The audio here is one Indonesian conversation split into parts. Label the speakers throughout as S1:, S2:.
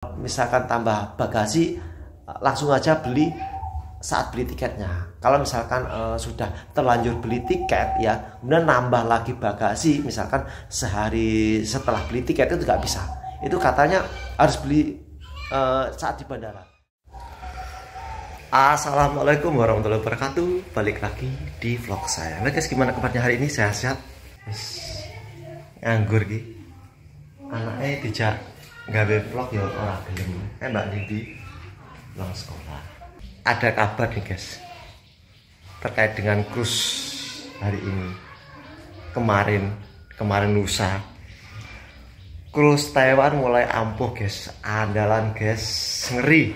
S1: Misalkan tambah bagasi, langsung aja beli saat beli tiketnya. Kalau misalkan sudah terlanjur beli tiket ya, kemudian nambah lagi bagasi, misalkan sehari setelah beli tiket itu nggak bisa. Itu katanya harus beli saat di bandara. Assalamualaikum warahmatullahi wabarakatuh. Balik lagi di vlog saya. Nah guys, gimana kabarnya hari ini? Sehat-sehat? Nganggur gitu. Anaknya dijak gawe vlog ya ora gelem. Mbak Didi pulang sekolah. Ada kabar nih guys terkait dengan cruise hari ini. Kemarin lusa cruise Taiwan mulai ampuh guys. Andalan guys, ngeri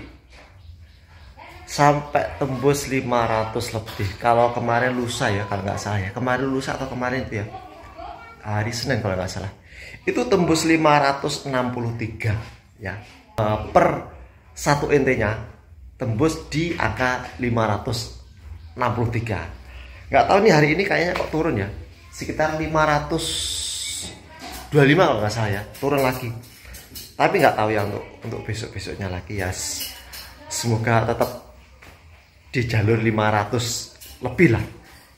S1: sampai tembus 500 lebih. Kalau kemarin lusa ya, kalau nggak salah ya, kemarin lusa atau kemarin itu ya, hari Senin kalau nggak salah, itu tembus 563 ya, per satu intinya tembus di angka 563. Nggak tahu nih hari ini kayaknya kok turun ya, sekitar 525 kalau nggak salah ya, turun lagi. Tapi nggak tahu ya untuk besok-besoknya lagi ya. Semoga tetap di jalur 500 lebih lah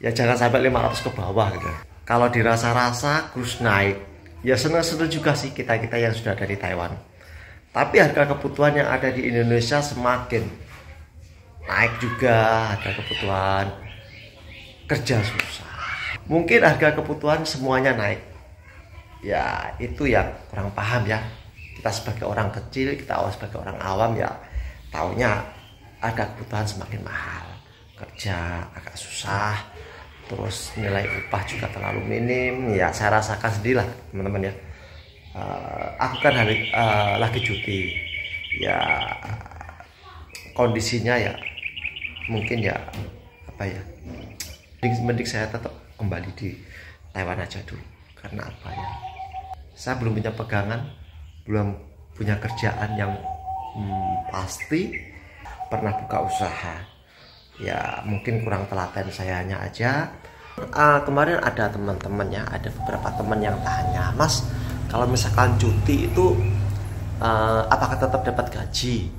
S1: ya, jangan sampai 500 ke bawah gitu. Kalau dirasa-rasa cruise naik ya, senang-senang juga sih kita yang sudah ada di Taiwan. Tapi harga kebutuhan yang ada di Indonesia semakin naik juga. Harga kebutuhan kerja susah, mungkin harga kebutuhan semuanya naik ya. Itu yang kurang paham ya, kita sebagai orang kecil, kita sebagai orang awam ya taunya harga kebutuhan semakin mahal, kerja agak susah, terus nilai upah juga terlalu minim ya. Saya rasakan sendiri lah teman-teman ya. Aku kan lagi cuti ya, kondisinya ya mungkin ya apa ya, mending saya tetap kembali di Taiwan aja dulu. Karena apa ya, saya belum punya pegangan, belum punya kerjaan yang pasti, pernah buka usaha ya, mungkin kurang telaten sayanya aja. Kemarin ada teman-temannya, ada beberapa teman yang tanya, Mas, kalau misalkan cuti itu apakah tetap dapat gaji?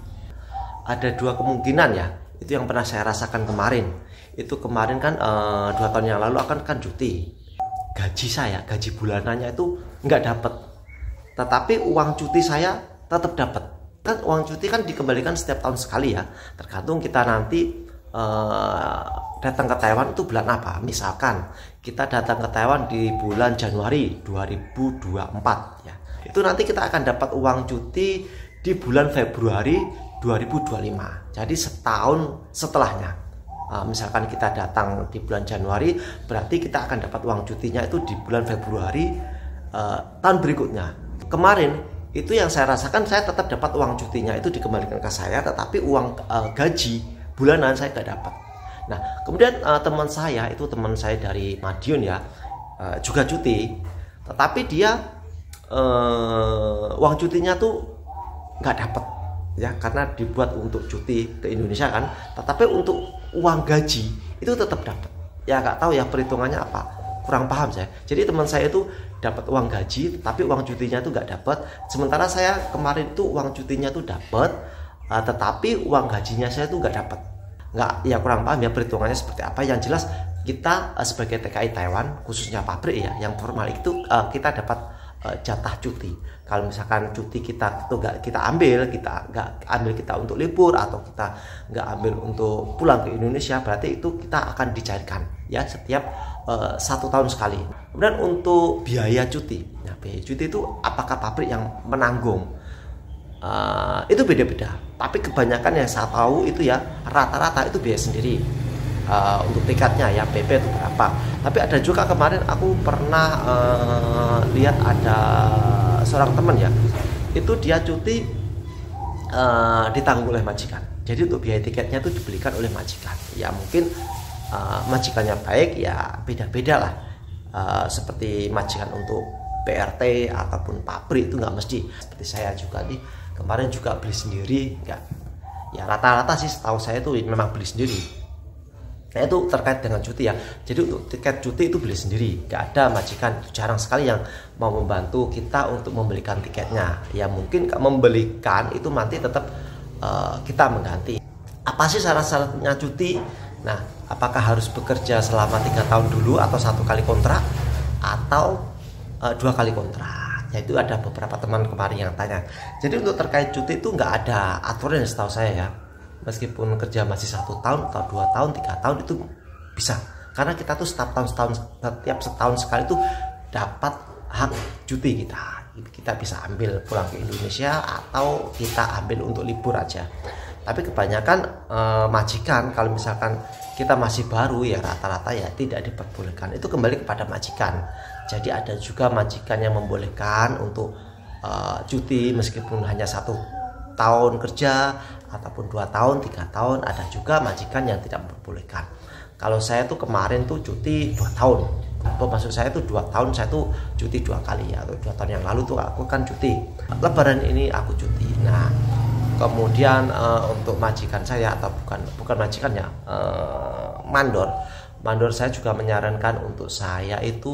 S1: Ada dua kemungkinan ya, itu yang pernah saya rasakan kemarin. Itu kemarin kan 2 tahun yang lalu kan cuti, gaji saya, gaji bulanannya itu nggak dapat, tetapi uang cuti saya tetap dapat. Kan uang cuti kan dikembalikan setiap tahun sekali ya, tergantung kita nanti datang ke Taiwan itu bulan apa. Misalkan kita datang ke Taiwan di bulan Januari 2024 ya, itu nanti kita akan dapat uang cuti di bulan Februari 2025. Jadi setahun setelahnya. Misalkan kita datang di bulan Januari, berarti kita akan dapat uang cutinya itu di bulan Februari tahun berikutnya. Kemarin itu yang saya rasakan, saya tetap dapat uang cutinya itu dikembalikan ke saya, tetapi uang gaji bulanan saya tidak dapat. Nah kemudian teman saya dari Madiun ya, juga cuti, tetapi dia uang cutinya tuh nggak dapat ya, karena dibuat untuk cuti ke Indonesia kan, tetapi untuk uang gaji itu tetap dapat ya. Nggak tahu ya perhitungannya apa, kurang paham saya. Jadi teman saya itu dapat uang gaji, tapi uang cutinya itu nggak dapat. Sementara saya kemarin itu uang cutinya itu dapat, tetapi uang gajinya saya itu nggak dapat. Nggak ya, kurang paham ya perhitungannya seperti apa. Yang jelas kita sebagai TKI Taiwan, khususnya pabrik ya, yang formal itu kita dapat jatah cuti. Kalau misalkan cuti kita itu nggak kita ambil, kita untuk libur, atau kita nggak ambil untuk pulang ke Indonesia, berarti itu kita akan dicairkan ya setiap 1 tahun sekali. Kemudian untuk biaya cuti, nah biaya cuti itu apakah pabrik yang menanggung? Itu beda-beda, tapi kebanyakan yang saya tahu itu ya rata-rata itu biaya sendiri. Untuk tiketnya ya, PP itu berapa. Tapi ada juga kemarin aku pernah lihat ada seorang teman ya, itu dia cuti ditanggung oleh majikan. Jadi untuk biaya tiketnya itu dibelikan oleh majikan ya. Mungkin majikannya baik ya, beda-beda lah. Seperti majikan untuk PRT ataupun pabrik itu nggak mesti. Seperti saya juga nih kemarin juga beli sendiri, nggak ya, rata-rata sih setahu saya itu memang beli sendiri Nah itu terkait dengan cuti ya. Jadi untuk tiket cuti itu beli sendiri, nggak ada majikan. Jarang sekali yang mau membantu kita untuk membelikan tiketnya. Ya mungkin membelikan itu nanti tetap kita mengganti. Apa sih syarat-syaratnya cuti? Nah, apakah harus bekerja selama 3 tahun dulu atau 1 kali kontrak atau 2 kali kontrak? Ya itu ada beberapa teman kemarin yang tanya. Jadi untuk terkait cuti itu nggak ada aturan setahu saya ya. Meskipun kerja masih 1 tahun atau 2 tahun, 3 tahun itu bisa. Karena kita tuh setiap setahun sekali tuh dapat hak cuti kita. Kita bisa ambil pulang ke Indonesia atau kita ambil untuk libur aja. Tapi kebanyakan majikan kalau misalkan kita masih baru ya rata-rata ya tidak diperbolehkan. Itu kembali kepada majikan. Jadi ada juga majikan yang membolehkan untuk cuti meskipun hanya 1 tahun kerja ataupun 2 tahun, 3 tahun. Ada juga majikan yang tidak memperbolehkan. Kalau saya tuh kemarin tuh cuti 2 tahun. Maksud saya tuh 2 tahun saya tuh cuti 2 kali ya. Atau 2 tahun yang lalu tuh aku kan cuti. Lebaran ini aku cuti. Nah, kemudian untuk majikan saya atau bukan majikan ya, mandor saya juga menyarankan untuk saya itu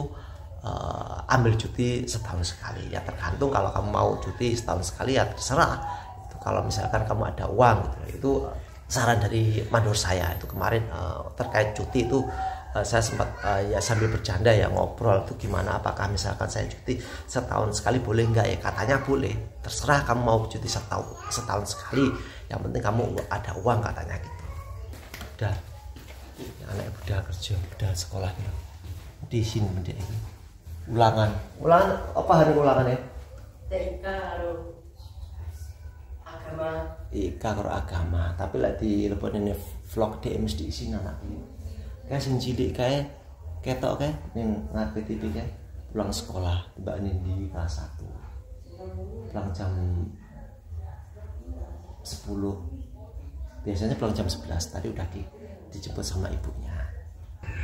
S1: ambil cuti setahun sekali ya, tergantung. Kalau kamu mau cuti setahun sekali ya terserah. Itu kalau misalkan kamu ada uang gitu, itu saran dari mandor saya. Itu kemarin terkait cuti itu saya sempat ya sambil bercanda ya ngobrol tuh gimana, apakah misalkan saya cuti setahun sekali boleh nggak ya? Katanya boleh, terserah kamu mau cuti setahun sekali, yang penting kamu ada uang katanya gitu. Udah anak udah kerja, udah sekolah gitu. Di sini benda ini ulangan apa hari ulangan ya?
S2: TK agama.
S1: Ika karo agama, tapi lagi di lepas ini vlog DM di sini anak ini. Kayak sing cilik kae ketok kae ning ngarepe TV kae pulang sekolah Mbak Nindi kelas 1. Pulang jam 10. Biasanya pulang jam 11, tadi udah dijemput sama ibunya.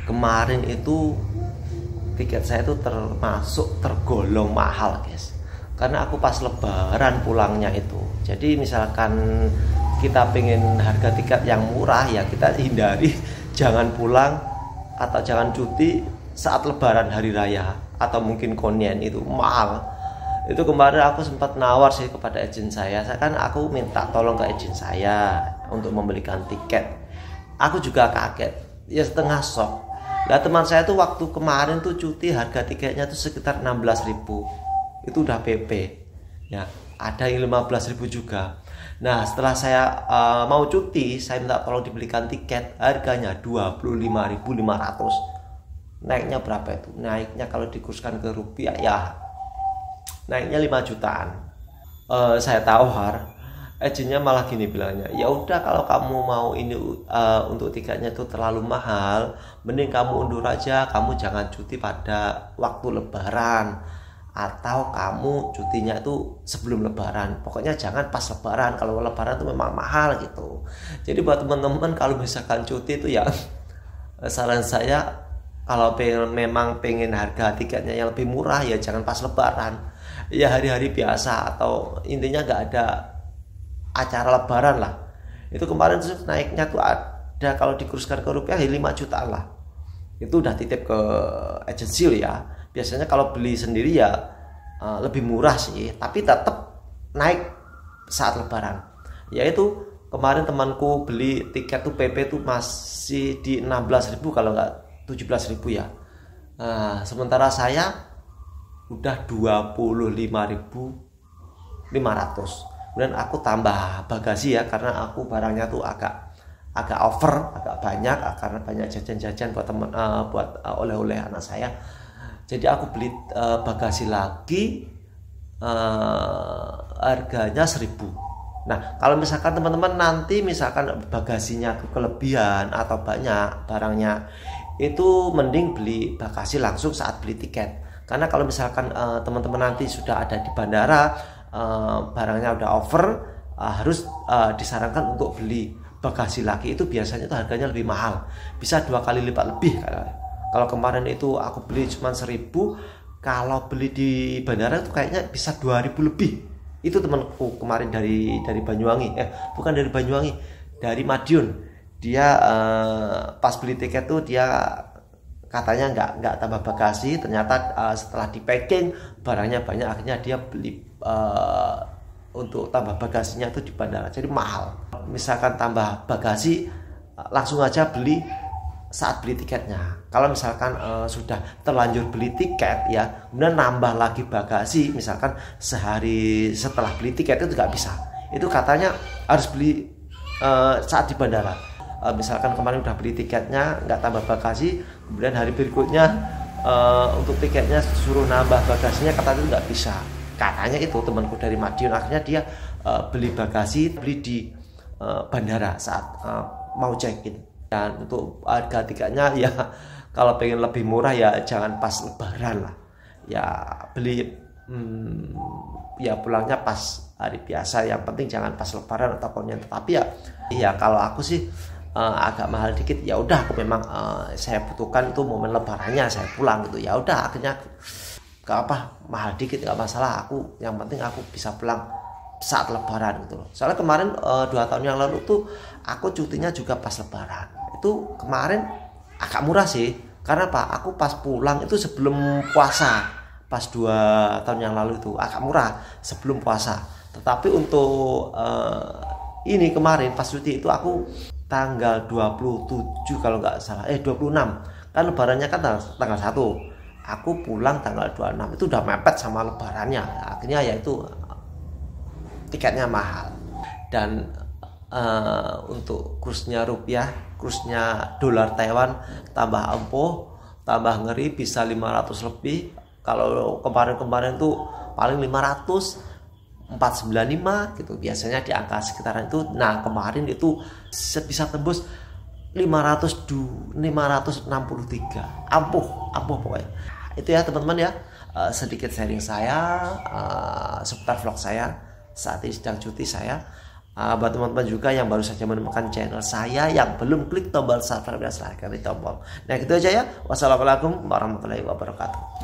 S1: Kemarin itu tiket saya itu tergolong mahal, guys. Karena aku pas lebaran pulangnya itu. Jadi misalkan kita pengen harga tiket yang murah ya kita hindari. Jangan pulang atau jangan cuti saat lebaran hari raya atau mungkin konien, itu mahal. Itu kemarin aku sempat nawar sih kepada agen saya kan aku minta tolong ke agen saya untuk membelikan tiket. Aku juga kaget ya, setengah shock. Lah teman saya tuh waktu kemarin tuh cuti harga tiketnya tuh sekitar 16.000. Itu udah PP ya, ada yang 15.000 juga. Nah setelah saya mau cuti, saya minta tolong dibelikan tiket, harganya 25.500. Naiknya berapa itu? Naiknya kalau dikurskan ke rupiah ya naiknya 5 jutaan. Saya tawar, agennya malah gini bilangnya, ya udah kalau kamu mau ini untuk tiketnya itu terlalu mahal, mending kamu undur aja, kamu jangan cuti pada waktu lebaran. Atau kamu cutinya itu sebelum lebaran, pokoknya jangan pas lebaran. Kalau lebaran itu memang mahal gitu. Jadi buat teman-teman kalau misalkan cuti itu ya saran saya kalau memang pengen harga tiketnya yang lebih murah ya jangan pas lebaran, ya hari-hari biasa atau intinya nggak ada acara lebaran lah. Itu kemarin tuh naiknya tuh ada kalau dikurskan ke rupiah 5 jutaan lah. Itu udah titip ke agensi ya. Biasanya kalau beli sendiri ya lebih murah sih, tapi tetap naik saat lebaran. Yaitu kemarin temanku beli tiket tuh PP tuh masih di 16.000 kalau nggak 17.000 ya. Sementara saya udah 25.500. Kemudian aku tambah bagasi ya, karena aku barangnya tuh agak over, agak banyak karena banyak jajan-jajan buat oleh-oleh anak saya. Jadi aku beli bagasi lagi, harganya 1.000. Nah kalau misalkan teman-teman nanti misalkan bagasinya kelebihan atau banyak barangnya, itu mending beli bagasi langsung saat beli tiket. Karena kalau misalkan teman-teman nanti sudah ada di bandara, barangnya udah over, harus disarankan untuk beli bagasi lagi. Itu biasanya itu harganya lebih mahal, bisa 2 kali lipat lebih. Kalau kemarin itu aku beli cuma 1.000, kalau beli di bandara itu kayaknya bisa 2.000 lebih. Itu temanku kemarin dari Banyuwangi, bukan dari Banyuwangi, dari Madiun. dia pas beli tiket tuh dia katanya nggak tambah bagasi, ternyata setelah di packing barangnya banyak, akhirnya dia beli untuk tambah bagasinya itu di bandara, jadi mahal. Misalkan tambah bagasi langsung aja beli saat beli tiketnya. Kalau misalkan sudah terlanjur beli tiket ya, kemudian nambah lagi bagasi, misalkan sehari setelah beli tiket itu nggak bisa. Itu katanya harus beli saat di bandara. Misalkan kemarin udah beli tiketnya nggak tambah bagasi, kemudian hari berikutnya untuk tiketnya suruh nambah bagasinya, katanya itu nggak bisa. Katanya itu temanku dari Madiun, akhirnya dia beli bagasi, beli di bandara saat mau check-in. Dan untuk harga tiketnya ya kalau pengen lebih murah ya jangan pas lebaran lah, ya beli ya pulangnya pas hari biasa, yang penting jangan pas lebaran atau konyen. Tapi ya kalau aku sih agak mahal dikit, ya udah aku memang saya butuhkan itu momen lebarannya saya pulang gitu, ya udah akhirnya gak apa, mahal dikit gak masalah, aku yang penting aku bisa pulang saat lebaran gitu loh. Soalnya kemarin 2 tahun yang lalu tuh aku cutinya juga pas lebaran, itu kemarin agak murah sih, karena apa, aku pas pulang itu sebelum puasa, pas 2 tahun yang lalu itu agak murah sebelum puasa. Tetapi untuk ini kemarin pas cuti itu aku tanggal 27 kalau nggak salah, 26 kan lebarannya kan tanggal 1, aku pulang tanggal 26, itu udah mepet sama lebarannya, akhirnya ya itu tiketnya mahal. Dan untuk kursnya rupiah, kursnya dolar Taiwan tambah ampuh, tambah ngeri, bisa 500 lebih. Kalau kemarin-kemarin tuh paling 495 gitu, biasanya di angka sekitaran itu. Nah kemarin itu bisa tembus 563, ampuh pokoknya. Itu ya teman-teman ya, sedikit sharing saya seputar vlog saya saat ini sedang cuti saya. Buat teman-teman juga yang baru saja menemukan channel saya, yang belum klik tombol subscribe dan silahkan di tombol. Nah gitu aja ya, wassalamualaikum warahmatullahi wabarakatuh.